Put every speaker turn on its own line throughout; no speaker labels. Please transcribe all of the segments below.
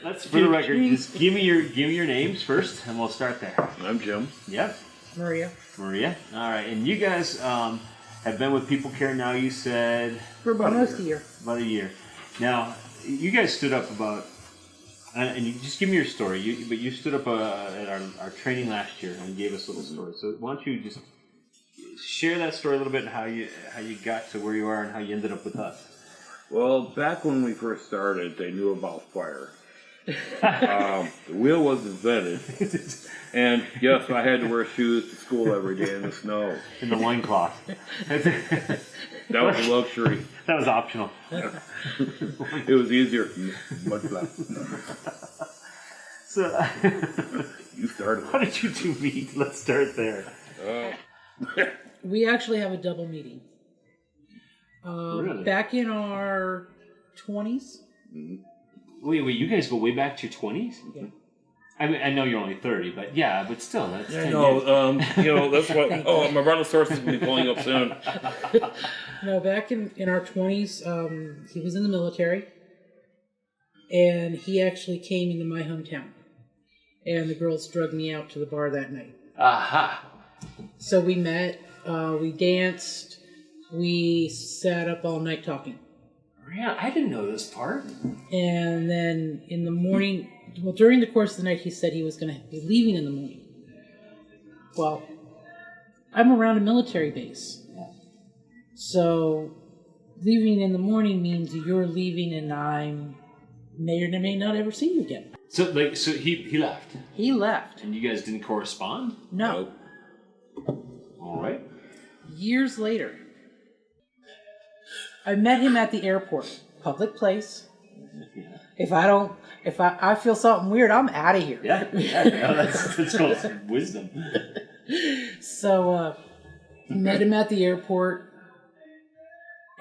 Let's, for the record, just give me your names first, and we'll start there.
I'm Jim.
Yep.
Maria.
All right, and you guys have been with People Care now. You said
for almost a year.
About a year. Now, you guys stood up about, and you just give me your story. You stood up at our training last year and gave us a little story. So why don't you just share that story a little bit and how you got to where you are and how you ended up with us.
Well, back when we first started, they knew about fire. The wheel was invented, and yes, I had to wear shoes to school every day in the snow.
In the loincloth.
That was a luxury.
That was optional.
It was easier for me, much less.
So,
you started.
How did you two meet? Let's start there.
We actually have a double meeting.
Really?
Back in our 20s.
Mm-hmm. Wait, you guys go way back to your 20s?
Yeah.
I mean, I know you're only 30, but yeah, but still, that's 10
years. That's what. Oh, my brontosaurus is going to be pulling up soon.
No, back in our 20s, he was in the military, and he actually came into my hometown, and the girls drugged me out to the bar that night.
Aha!
So we met, we danced, we sat up all night talking.
Yeah, I didn't know this part.
And then in the morning, well, during the course of the night, he said he was going to be leaving in the morning. Well, I'm around a military base. So leaving in the morning means you're leaving and I may or may not ever see you again.
So he left?
He left.
And you guys didn't correspond?
No.
All right.
Years later, I met him at the airport, public place. If I feel something weird, I'm out of here.
Yeah, that's called wisdom.
So, met him at the airport,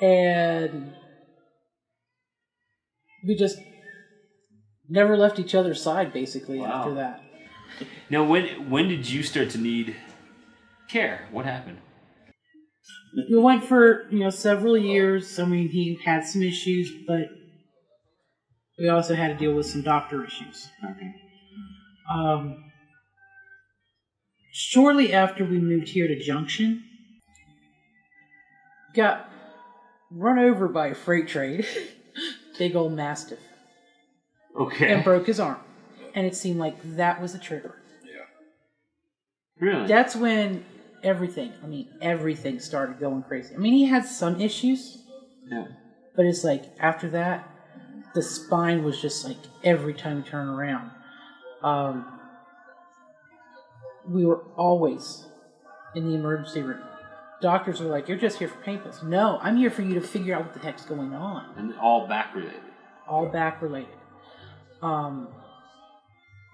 and we just never left each other's side, basically, after that.
Now, when did you start to need care? What happened?
We went for, several years. I mean, he had some issues, but we also had to deal with some doctor issues.
Okay.
Shortly after we moved here to Junction, got run over by a freight train, big old mastiff.
Okay.
And broke his arm. And it seemed like that was the trigger.
Yeah.
Really?
That's when everything started going crazy. I mean, he had some issues.
Yeah.
But it's like, after that, the spine was just like, every time we turn around. We were always in the emergency room. Doctors were like, you're just here for pain pills. No, I'm here for you to figure out what the heck's going on.
And all back related?
All back related.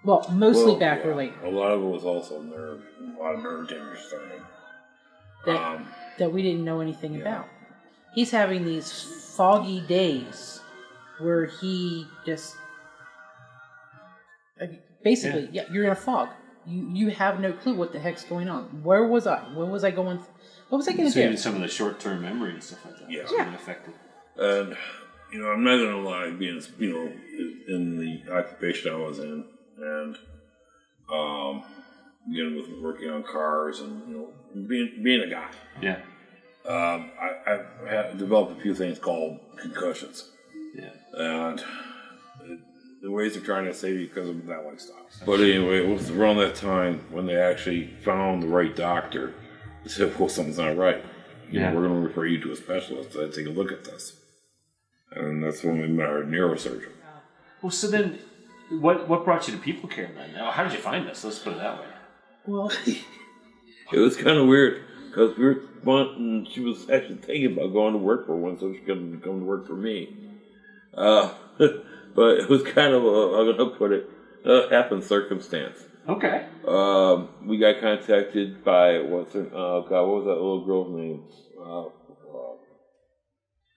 Mostly back related.
A lot of it was also nerve. A lot of nerve damage starting.
That we didn't know anything about. He's having these foggy days where he just... Basically, you're in a fog. You have no clue what the heck's going on. Where was I? What was I going to do?
So even some of the short-term memory and stuff like that was being affected.
And, I'm not going to lie, being, in the occupation I was in, and, with working on cars and, being a guy.
Yeah.
I have developed a few things called concussions.
Yeah.
And the ways they're trying to save you because of that lifestyle. But anyway, it was around that time when they actually found the right doctor. They said, well, something's not right. We're going to refer you to a specialist to take a look at this. And that's when we met our neurosurgeon.
Well, so then, what brought you to People Care then? How did you find this? Let's put it that way.
Well,
it was kind of weird because she was actually thinking about going to work for one, so she couldn't come to work for me. But it was kind of I'm going to put it, happened circumstance.
Okay.
We got contacted by, what was that little girl's name?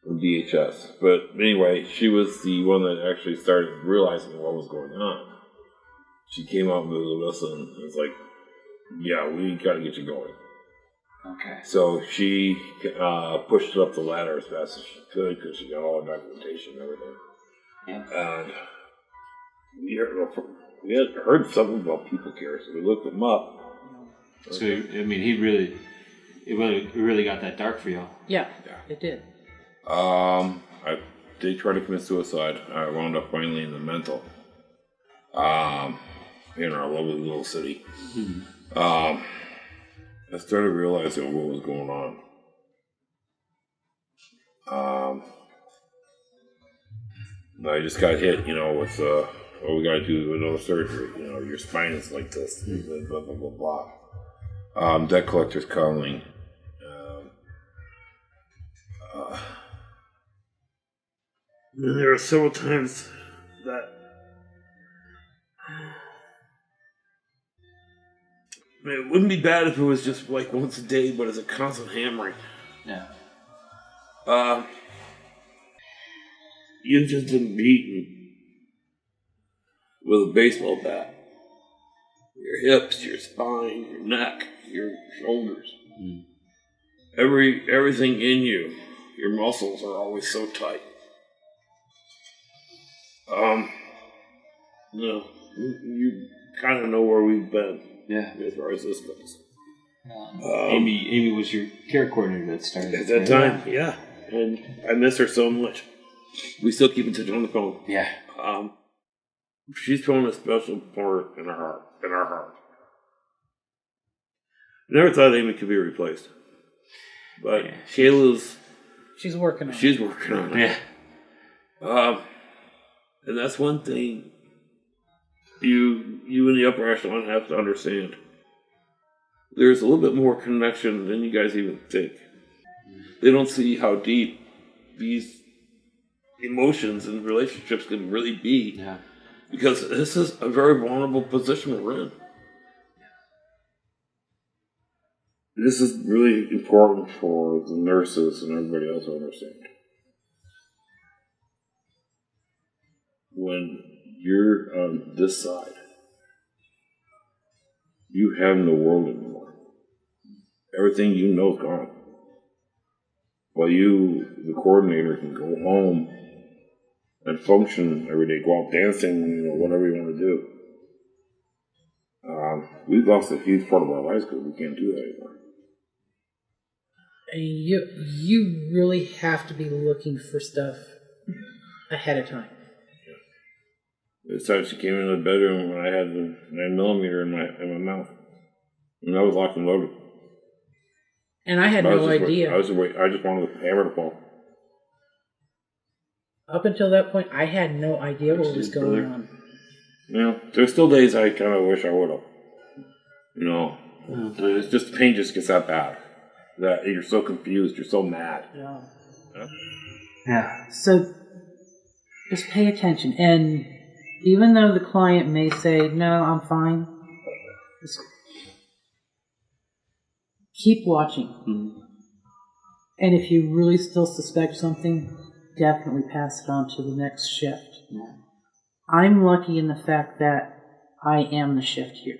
From DHS. But anyway, she was the one that actually started realizing what was going on. She came out and visited us and it was like, yeah, we got to get you going.
Okay.
So she pushed it up the ladder as fast as she could because she got all the documentation and everything.
Yeah.
And we had heard something about people care, so we looked them up.
So I mean, it really got that dark for y'all.
Yeah, it did.
They tried to commit suicide. I wound up finally in the mental. In our lovely little city. I started realizing what was going on. I just got hit, with what we got to do another surgery. Your spine is like this, blah blah blah blah. Debt collector's calling. And there were several times that it wouldn't be bad if it was just like once a day, but it's a constant hammering.
Yeah.
You've just been beaten with a baseball bat. Your hips, your spine, your neck, your shoulders. Everything in you, your muscles are always so tight. You kind of know where we've been.
Yeah.
As far as this goes.
Amy was your care coordinator that started.
At that time, yeah. And I miss her so much. We still keep in touch on the phone.
Yeah.
She's filling a special part in our heart. I never thought Amy could be replaced. But Shayla's...
She's working on it.
She's working on it.
Yeah.
And that's one thing you in the upper echelon have to understand. There's a little bit more connection than you guys even think. They don't see how deep these emotions and relationships can really be.
Yeah.
Because this is a very vulnerable position we're in. This is really important for the nurses and everybody else to understand. When you're on this side, you have no world anymore. Everything you know is gone. While you, the coordinator, can go home and function every day, go out dancing, whatever you want to do. We've lost a huge part of our lives because we can't do that anymore.
You really have to be looking for stuff ahead of time.
This time she came into the bedroom when I had the 9mm in my mouth, and I was locked and loaded.
And I had no idea.
I just wanted the hammer to fall.
Up until that point, I had no idea what was going on.
There's still days I kind of wish I would have. It's just the pain just gets that bad. That you're so confused, you're so mad.
Yeah. So just pay attention. And even though the client may say, no, I'm fine, just keep watching.
Mm-hmm.
And if you really still suspect something, definitely pass it on to the next shift.
Yeah.
I'm lucky in the fact that I am the shift here.